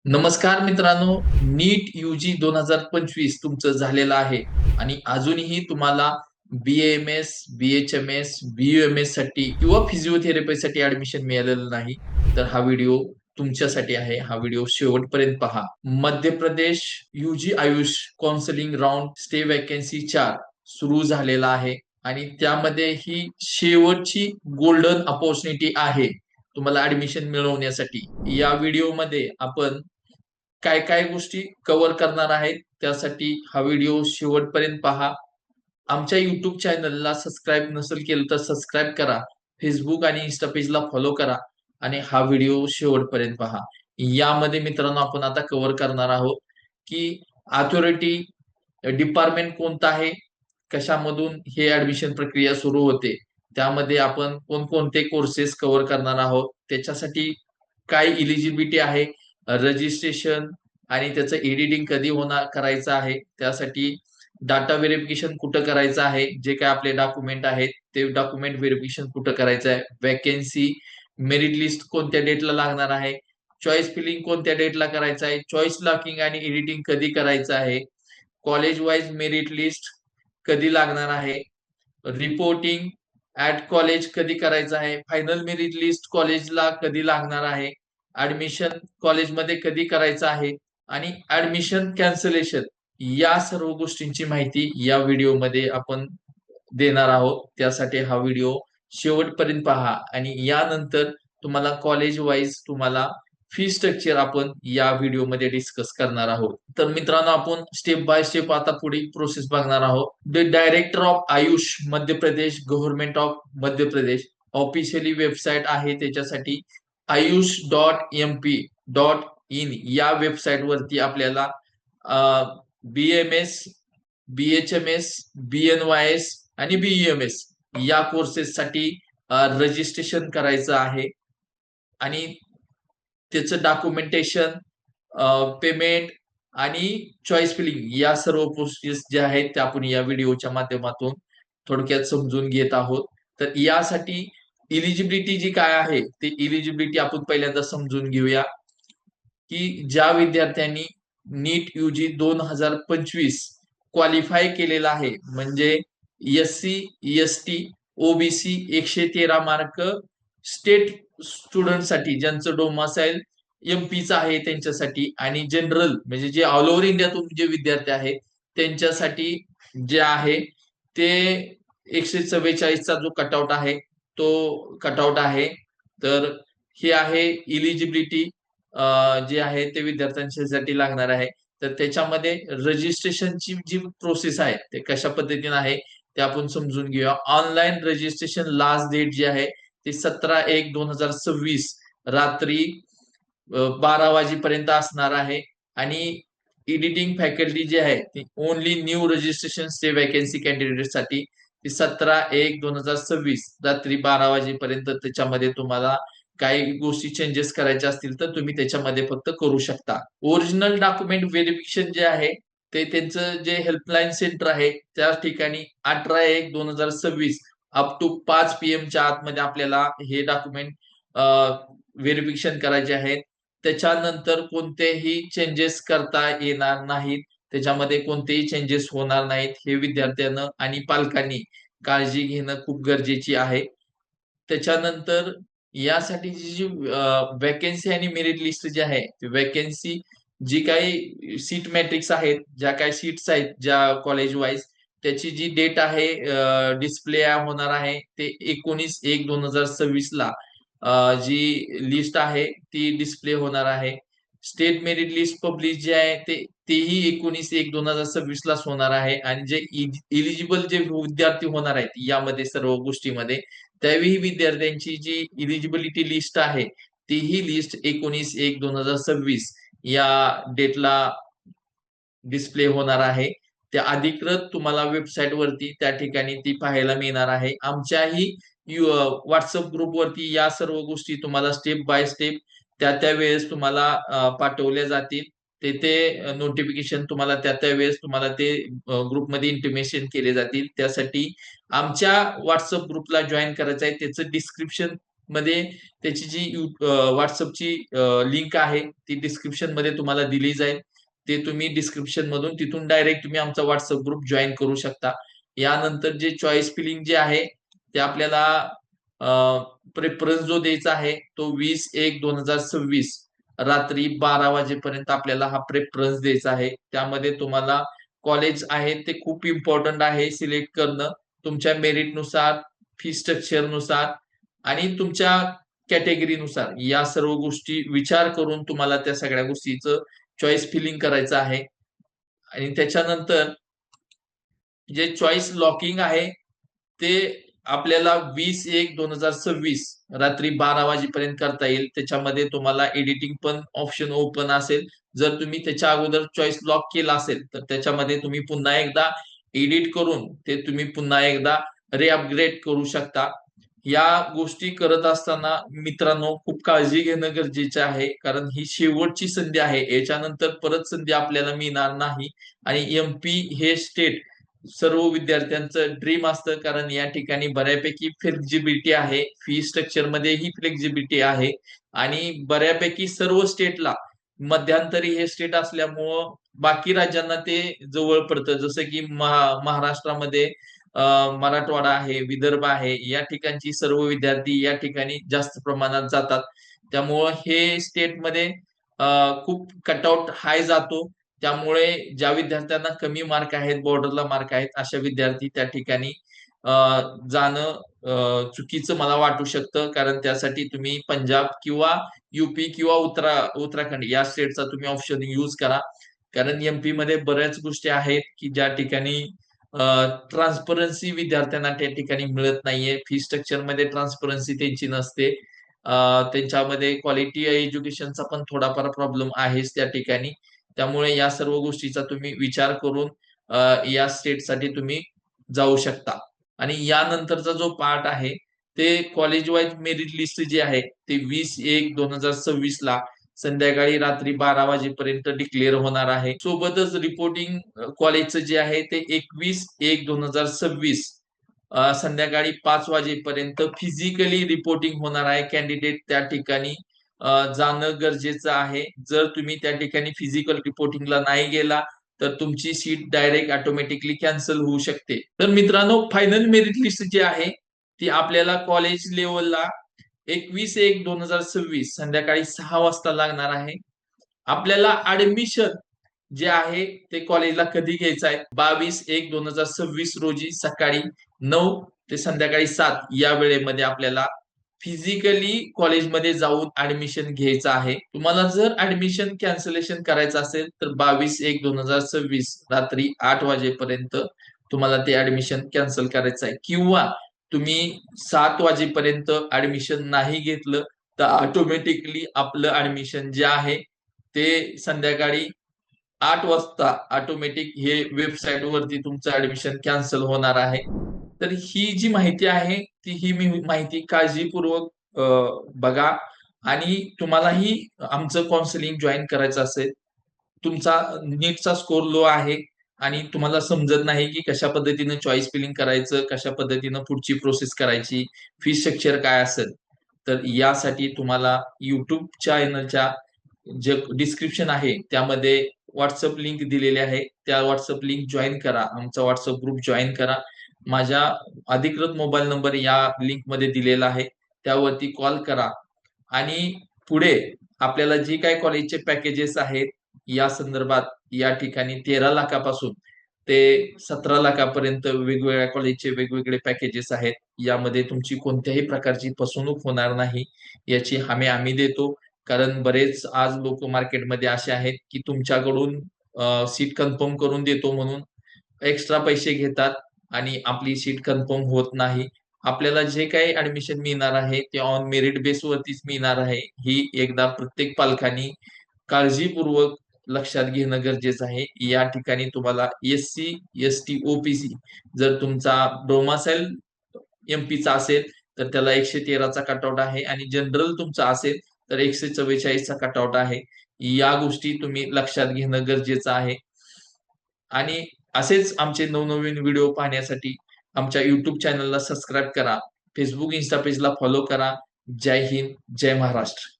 नमस्कार मित्रांनो, नीट यूजी 2025 तुमचं झालेलं आहे आणि अजूनही तुम्हाला BAMS, BHMS, BUMS साठी किंवा फिजिओथेरपीसाठी ऍडमिशन मिळालेलं नाही. तर हा व्हिडिओ तुमच्यासाठी आहे. हा व्हिडिओ शेवटपर्यंत पहा. Madhya Pradesh UG AYUSH counselling round stray vacancy 4 सुरू झालेला आहे आणि त्यामध्ये ही शेवटची गोल्डन अपॉर्च्युनिटी आहे तुम्हाला ऍडमिशन मिळवण्यासाठी. या व्हिडिओमध्ये आपण काय काय गोष्टी कव्हर करणार आहेत, त्यासाठी हा व्हिडिओ शेवटपर्यंत पहा. आमच्या युट्यूब चॅनलला सबस्क्राईब नसेल केलं तर सबस्क्राईब करा. फेसबुक आणि इन्स्टा पेजला फॉलो करा आणि हा व्हिडिओ शेवटपर्यंत पहा. यामध्ये मित्रांनो आपण आता कव्हर करणार आहोत की अथॉरिटी डिपार्टमेंट कोणतं आहे, कशामधून हे ऍडमिशन प्रक्रिया सुरू होते, त्यामध्ये आपण कोणकोणते कोर्सेस कव्हर करणार आहोत, त्याच्यासाठी काय इलिजिबिलिटी आहे, रजिस्ट्रेशन आणि त्याचं एडिटिंग कधी होणार करायचं आहे, त्यासाठी डाटा व्हेरिफिकेशन कुठं करायचं आहे, जे काय आपले डॉक्युमेंट आहेत ते डॉक्युमेंट व्हेरिफिकेशन कुठं करायचं आहे, वॅकन्सी मेरिट लिस्ट कोणत्या डेटला लागणार आहे, चॉईस फिलिंग कोणत्या डेटला करायचं आहे, चॉईस लॉकिंग आणि एडिटिंग कधी करायचं आहे, कॉलेज वाईज मेरिट लिस्ट कधी लागणार आहे, रिपोर्टिंग ऍट कॉलेज कधी करायचं आहे, फायनल मेरिट लिस्ट कॉलेजला कधी लागणार आहे, ऍडमिशन कॉलेजमध्ये कधी करायचं आहे आणि ऍडमिशन कॅन्सलेशन, या सर्व गोष्टींची माहिती या व्हिडिओमध्ये आपण देणार आहोत. त्यासाठी हा व्हिडिओ शेवटपर्यंत पहा आणि यानंतर तुम्हाला कॉलेज वाईज तुम्हाला फी स्ट्रक्चर आपण या व्हिडिओमध्ये डिस्कस करणार आहोत. तर मित्रांनो आपण स्टेप बाय स्टेप आता पुढील प्रोसेस बघणार आहोत. The director of Ayush Madhya Pradesh, government of Madhya Pradesh officially website आहे, त्याच्यासाठी ayush.mp.in या वेबसाईट वरती आपल्याला BMS, BHMS, BNYS आणि BUMS या कोर्सेस साठी रजिस्ट्रेशन करायचं आहे आणि त्याचं डॉक्युमेंटेशन, पेमेंट आणि चॉईस फिलिंग या सर्व प्रोसेस ज्या आहेत त्या आपण या व्हिडिओच्या माध्यमातून थोडक्यात समजून घेत आहोत. तर यासाठी इलिजिबिलिटी जी काय आहे ते इलिजिबिलिटी आपण पहिल्यांदा समजून घेऊया की ज्या विद्यार्थ्यांनी नीट यूजी 2025 क्वालिफाय केलेला आहे, म्हणजे SC, ST, OBC 113 mark state स्टुडंटसाठी ज्यांचं डोमासाईल MP चा आहे त्यांच्यासाठी, आणि जनरल म्हणजे जे ऑल ओव्हर इंडियातून जे विद्यार्थी आहेत त्यांच्यासाठी जे आहे ते 144चा जो कटआउट आहे तो कटआउट आहे. तर हे आहे इलिजिबिलिटी जे आहे ते विद्यार्थ्यांसाठी लागणार आहे. तर त्याच्यामध्ये रजिस्ट्रेशनची जी प्रोसेस आहे ते कशा पद्धतीने आहे ते आपण समजून घेऊया. ऑनलाईन रजिस्ट्रेशन लास्ट डेट जी आहे ती 17/1/2026 रात्री 12 वाजेपर्यंत असणार आहे आणि एडिटिंग फॅकल्टी जी आहे ती only new registration stray vacancy कॅन्डिडेटसाठी ती 17/1/2026 रात्री 12 वाजेपर्यंत त्याच्यामध्ये तुम्हाला काही गोष्टी चेंजेस करायच्या असतील तर तुम्ही त्याच्यामध्ये फक्त करू शकता. ओरिजिनल डॉक्युमेंट व्हेरिफिकेशन जे आहे ते त्यांचं जे हेल्पलाईन सेंटर आहे त्या ठिकाणी 18/1/2026 अप टू 5 PM च्या आतमध्ये आपल्याला हे डॉक्युमेंट व्हेरिफिकेशन करायचे आहेत. त्याच्यानंतर कोणतेही चेंजेस करता येणार नाहीत, त्याच्यामध्ये कोणतेही चेंजेस होणार नाहीत, हे विद्यार्थ्यांना आणि पालकांनी काळजी घेणं खूप गरजेची आहे. त्याच्यानंतर यासाठी जी वॅकन्सी आणि मेरिट लिस्ट जी आहे वॅकन्सी, जी काही सीट मॅट्रिक्स आहेत, ज्या काही सीट्स आहेत ज्या कॉलेज वाईज, त्याची जी डेट आहे डिस्प्ले होणार आहे ते 19/1/2026 ला जी लिस्ट आहे ती डिस्प्ले होणार आहे. स्टेट मेरिट लिस्ट पब्लिश जे आहे तेही 19/1/2026 लाच होणार आहे आणि जे इलिजिबल जे विद्यार्थी होणार आहेत यामध्ये सर्व गोष्टीमध्ये त्यावेळी विद्यार्थ्यांची जी इलिजिबिलिटी लिस्ट आहे तीही लिस्ट 19/1/2026 या डेटला डिस्प्ले होणार आहे. त्या अधिकृत तुम्हाला वेबसाईट वरती त्या ठिकाणी ती पाहायला मिळणार आहे. आमच्याही व्हॉट्सअप ग्रुपवरती या सर्व गोष्टी तुम्हाला स्टेप बाय स्टेप त्या त्या वेळेस तुम्हाला पाठवल्या जातील. ते नोटिफिकेशन तुम्हाला त्या त्या वेळेस तुम्हाला ते ग्रुपमध्ये इंटिमेशन केले जातील. त्यासाठी आमच्या व्हॉट्सअप ग्रुपला जॉईन करायचं आहे, त्याचं डिस्क्रिप्शन मध्ये त्याची जी व्हॉट्सअपची लिंक आहे ती डिस्क्रिप्शन मध्ये तुम्हाला दिली जाईल. ते तुम्ही डिस्क्रिप्शन मधून तिथून डायरेक्ट तुम्ही आमचा व्हॉट्सअप ग्रुप जॉईन करू शकता. यानंतर जे चॉईस फिलिंग जे आहे ते आपल्याला प्रेफरन्स जो द्यायचा आहे तो 20/1/2026 रात्री 12 वाजेपर्यंत आपल्याला हा प्रेफरन्स द्यायचा आहे. त्यामध्ये तुम्हाला कॉलेज आहे ते खूप इम्पॉर्टंट आहे सिलेक्ट करणं तुमच्या मेरिटनुसार, फी स्ट्रक्चरनुसार आणि तुमच्या कॅटेगरीनुसार या सर्व गोष्टी विचार करून तुम्हाला त्या सगळ्या गोष्टीचं चॉईस फिलिंग करायचं आहे. आणि त्याच्यानंतर जे चॉईस लॉकिंग आहे ते आपल्याला 20/1/2026 रात्री 12 वाजेपर्यंत करता येईल. त्याच्यामध्ये तुम्हाला एडिटिंग पण ऑप्शन ओपन असेल. जर तुम्ही त्याच्या अगोदर चॉईस लॉक केला असेल तर त्याच्यामध्ये तुम्ही पुन्हा एकदा एडिट करून ते तुम्ही पुन्हा एकदा रिअपग्रेड करू शकता. या गोष्टी करत असताना मित्रांनो खूप काळजी घेणं गरजेचं आहे, कारण ही शेवटची संधी आहे. याच्यानंतर परत संधी आपल्याला मिळणार नाही. आणि एमपी हे स्टेट सर्व विद्यार्थ्यांचं ड्रीम असतं, कारण या ठिकाणी बऱ्यापैकी फ्लेक्झिबिलिटी आहे, फी स्ट्रक्चर मध्येही फ्लेक्झिबिलिटी आहे आणि बऱ्यापैकी सर्व स्टेटला मध्यंतरी हे स्टेट असल्यामुळं बाकी राज्यांना ते जवळ पडतं. जसं की महाराष्ट्रामध्ये मराठवाडा आहे, विदर्भ आहे, या ठिकाणची सर्व विद्यार्थी या ठिकाणी जास्त प्रमाणात जातात. त्यामुळं हे स्टेटमध्ये खूप कटआउट हाय जातो. त्यामुळे ज्या विद्यार्थ्यांना कमी मार्क आहेत, बॉर्डरला मार्क आहेत, अशा विद्यार्थी त्या ठिकाणी जाणं चुकीचं मला वाटू शकतं. कारण त्यासाठी तुम्ही पंजाब किंवा युपी किंवा उत्तराखंड या स्टेटचा तुम्ही ऑप्शन यूज करा. कारण एमपी मध्ये बऱ्याच गोष्टी आहेत की ज्या ठिकाणी ट्रान्सपरन्सी विद्यार्थ्यांना त्या ठिकाणी मिळत नाहीये. फी स्ट्रक्चर मध्ये ट्रान्सपरन्सी त्यांची नसते. त्यांच्यामध्ये क्वालिटी एज्युकेशनचा पण थोडाफार प्रॉब्लेम आहेच त्या ठिकाणी. त्यामुळे या सर्व गोष्टीचा तुम्ही विचार करून या स्टेटसाठी तुम्ही जाऊ शकता. आणि यानंतरचा जो पार्ट आहे ते कॉलेज वाईज मेरिट लिस्ट जी आहे ते 20/1/2026 ला संध्याकाळी रात्री 12 वाजेपर्यंत डिक्लेअर होणार आहे. सोबतच रिपोर्टिंग कॉलेजचं जे आहे ते 21/1/2026 संध्याकाळी 5 वाजेपर्यंत फिजिकली रिपोर्टिंग होणार आहे. कॅन्डिडेट त्या ठिकाणी जाणं गरजेचं आहे. जर तुम्ही त्या ठिकाणी फिजिकल रिपोर्टिंगला नाही गेला तर तुमची सीट डायरेक्ट ऑटोमॅटिकली कॅन्सल होऊ शकते. तर मित्रांनो फायनल मेरिट लिस्ट जी आहे ती आपल्याला कॉलेज लेवलला 21/1/2026 संध्याकाळी 6 वाजता लागणार आहे. आपल्याला ऍडमिशन जे आहे ते कॉलेजला कधी घ्यायचं आहे 22/1/2026 रोजी सकाळी 9 ते संध्याकाळी 7 या वेळेमध्ये आपल्याला फिजिकली कॉलेजमध्ये जाऊन ऍडमिशन घ्यायचं आहे. तुम्हाला जर ऍडमिशन कॅन्सलेशन करायचं असेल तर 22/1/2026 रात्री 8 वाजेपर्यंत तुम्हाला ते ऍडमिशन कॅन्सल करायचं आहे. किंवा तुम्ही 7 वाजेपर्यंत ऍडमिशन नाही घेतलं तर ऑटोमॅटिकली आपलं ऍडमिशन जे आहे ते संध्याकाळी 8 वाजता ऑटोमॅटिक हे वेबसाईट वरती तुमचं ऍडमिशन कॅन्सल होणार आहे. तर ही जी माहिती आहे ती ही मी माहिती काळजीपूर्वक बघा. आणि तुम्हालाही आमचं काउन्सिलिंग जॉईन करायचं असेल, तुमचा नीटचा स्कोर लो आहे आणि तुम्हाला समजत नाही की कशा पद्धतीनं चॉईस फिलिंग करायचं, कशा पद्धतीनं पुढची प्रोसेस करायची, फी स्ट्रक्चर काय असेल, तर यासाठी तुम्हाला युट्यूब चॅनलच्या जे डिस्क्रिप्शन आहे त्यामध्ये व्हॉट्सअप लिंक दिलेली आहे. त्या व्हॉट्सअप लिंक जॉईन करा, आमचा व्हॉट्सअप ग्रुप जॉईन करा. माझ्या अधिकृत मोबाईल नंबर या लिंक मध्ये दिलेला आहे, त्यावरती कॉल करा. आणि पुढे आपल्याला जे काही कॉलेजचे पॅकेजेस आहेत या संदर्भात या ठिकाणी 13 लाखापासून ते 17 लाखापर्यंत वेगवेगळ्या कॉलेजचे वेगवेगळे पॅकेजेस आहेत. यामध्ये तुमची कोणत्याही प्रकारची फसवणूक होणार नाही याची हमी आम्ही देतो. कारण बरेच आज लोक मार्केटमध्ये असे आहेत की तुमच्याकडून सीट कन्फर्म करून देतो म्हणून एक्स्ट्रा पैसे घेतात आणि आपली सीट कन्फर्म होत नाही. आपल्याला जे काही ऍडमिशन मिळणार आहे ते ऑन मेरिट बेस वरतीच मिळणार आहे. ही एकदा प्रत्येक पालकांनी काळजीपूर्वक लक्षात घेणं गरजेचं आहे. या ठिकाणी तुम्हाला एससी, एसटी, ओबीसी जर तुमचा डोमासाईल एमपीचा असेल तर त्याला 113चा कटआउट आहे आणि जनरल तुमचा असेल तर 144चा कटआउट आहे. या गोष्टी तुम्ही लक्षात घेणं गरजेचं आहे. आणि असेच आमचे नवनवीन व्हिडिओ पाहण्यासाठी आमच्या युट्यूब चॅनलला सबस्क्राईब करा, फेसबुक, इन्स्टा पेजला फॉलो करा, जय हिंद, जय महाराष्ट्र.